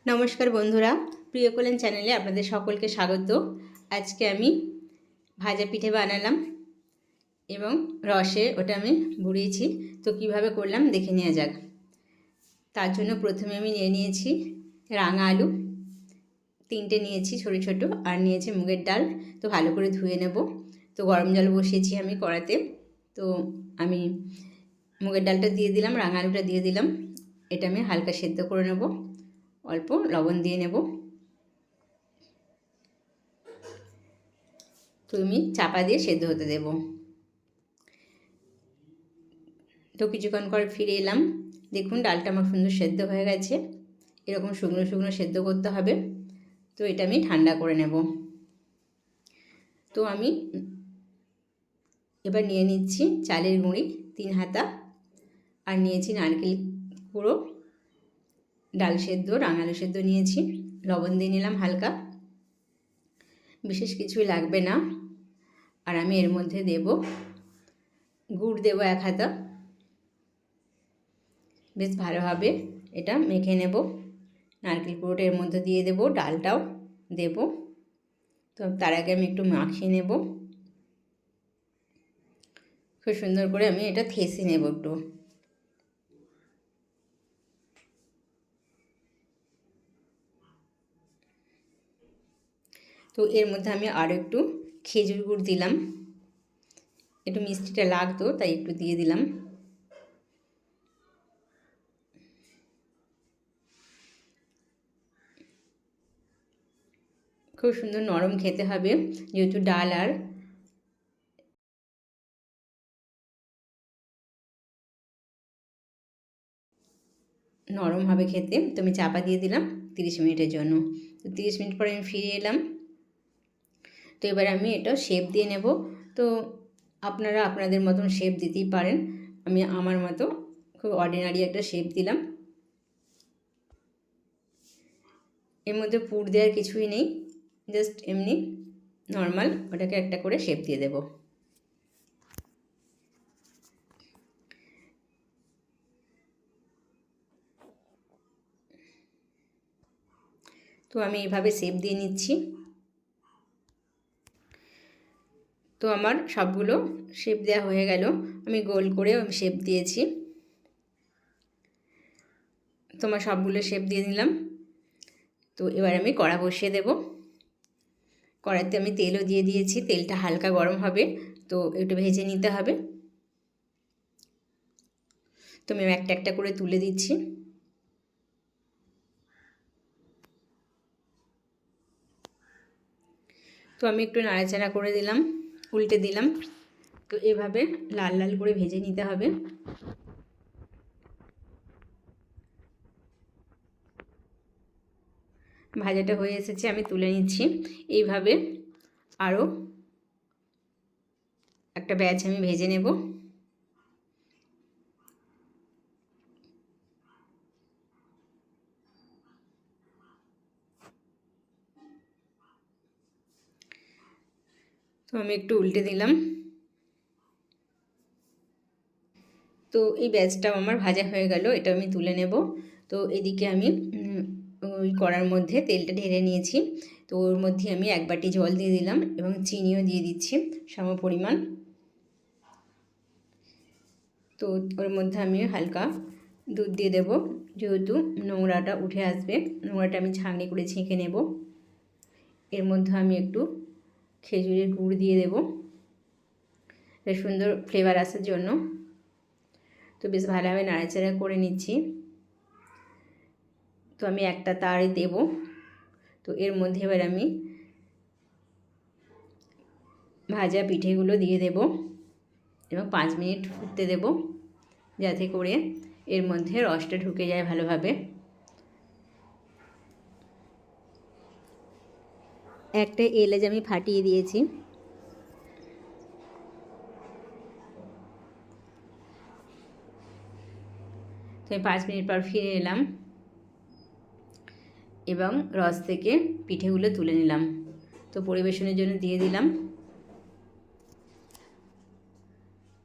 নমস্কার বন্ধুরা, প্রিয় কল্যাণ চ্যানেলে আপনাদের সকলকে স্বাগত। আজকে আমি ভাজা পিঠে বানালাম এবং রসে ওটা আমি বুড়িয়েছি। তো কিভাবে করলাম দেখে নেওয়া যাক। তার জন্য প্রথমে আমি নিয়েছি রাঙা আলু 3টে নিয়েছি ছোটো ছোটো, আর নিয়েছি মুগের ডাল। তো ভালো করে ধুয়ে নেব। তো গরম জল বসিয়েছি আমি কড়াতে। তো আমি মুগের ডালটা দিয়ে দিলাম, রাঙা আলুটা দিয়ে দিলাম। এটা আমি হালকা সেদ্ধ করে নেব, অল্প লবণ দিয়ে নেব। তো আমি চাপা দিয়ে সেদ্ধ হতে দেব। তো কিছুক্ষণ পর ফিরে এলাম, দেখুন ডালটা আমার সুন্দর সেদ্ধ হয়ে গেছে। এরকম শুকনো শুকনো সেদ্ধ করতে হবে। তো এটা আমি ঠান্ডা করে নেব। তো আমি এবার নিয়ে নিচ্ছি চালের গুঁড়ি 3 হাতা, আর নিয়েছি নারকেল কুড়ো, ডাল সেদ্ধ, রাঙালু সেদ্ধ নিয়েছি। লবণ দিয়ে নিলাম হালকা, বিশেষ কিছুই লাগবে না। আর আমি এর মধ্যে দেব গুড়, দেব 1 হাতা। বেশ ভালোভাবে এটা মেখে নেব। নারকেল কুড়োটা এর মধ্যে দিয়ে দেব, ডালটাও দেব। তো তার আগে আমি একটু মাখিয়ে নেব। খুব সুন্দর করে আমি এটা থেসে নেব একটু। তো এর মধ্যে আমি আরও একটু খেজুর গুড় দিলাম, একটু মিষ্টিটা লাগতো তাই একটু দিয়ে দিলাম। খুব সুন্দর নরম খেতে হবে, যেহেতু ডাল আর নরম হবে খেতে। তো আমি চাপা দিয়ে দিলাম 30 মিনিটের জন্য। তো 30 মিনিট পরে আমি ফিরে এলাম। তো এবার আমি এটা শেপ দিয়ে নেব। তো আপনারা আপনাদের মতন শেপ দিতেই পারেন। আমি আমার মতো খুব অর্ডিনারি একটা শেপ দিলাম। এর মধ্যে পুর দেওয়ার কিছুই নেই, জাস্ট এমনি নর্মাল ওটাকে একটা করে শেপ দিয়ে দেব। তো আমি এইভাবে শেপ দিয়ে নিচ্ছি। তো আমার সবগুলো শেপ দেওয়া হয়ে গেল। আমি গোল করে শেপ দিয়েছি। তো আমার সবগুলো শেপ দিয়ে নিলাম। তো এবার আমি কড়া বসিয়ে দেব। কড়াইতে আমি তেলও দিয়ে দিয়েছি, তেলটা হালকা গরম হবে, তো একটু ভেজে নিতে হবে। তো আমি একটা একটা করে তুলে দিচ্ছি। তো আমি একটু নাড়াচাড়া করে দিলাম, উল্টে দিলাম। তো এভাবে লাল লাল করে ভেজে নিতে হবে। ভাজাটা হয়ে এসেছে, আমি তুলে নিচ্ছি। এইভাবে আরও একটা ব্যাচ আমি ভেজে নেব। তো আমি একটু উল্টে দিলাম। তো এই ব্যাচটাও আমার ভাজা হয়ে গেল, এটা আমি তুলে নেব। তো এদিকে আমি ওই কড়ার মধ্যে তেলটা ঢেলে নিয়েছি। তো ওর মধ্যে আমি 1 বাটি জল দিয়ে দিলাম এবং চিনিও দিয়ে দিচ্ছি সম পরিমাণ। তো ওর মধ্যে আমি হালকা দুধ দিয়ে দেব, যেহেতু নোংরাটা উঠে আসবে। নোংরাটা আমি ছাঁকনি করে ছেঁকে নেব। এর মধ্যে আমি একটু খেজুরের গুড় দিয়ে দেব, বেশ সুন্দর ফ্লেভার আসার জন্য। তো বেশ ভালোভাবে নাড়াচাড়া করে নিচ্ছি। তো আমি একটা তার দেব। তো এর মধ্যে এবার আমি ভাজা পিঠেগুলো দিয়ে দেব এবং 5 মিনিট ফুটতে দেব, যাতে করে এর মধ্যে রসটা ঢুকে যায় ভালোভাবে। একটা এলাচ আমি ফাটিয়ে দিয়েছি। তো আমি 5 মিনিট পর ফিরে এলাম এবং রস থেকে পিঠেগুলো তুলে নিলাম। তো পরিবেশনের জন্য দিয়ে দিলাম।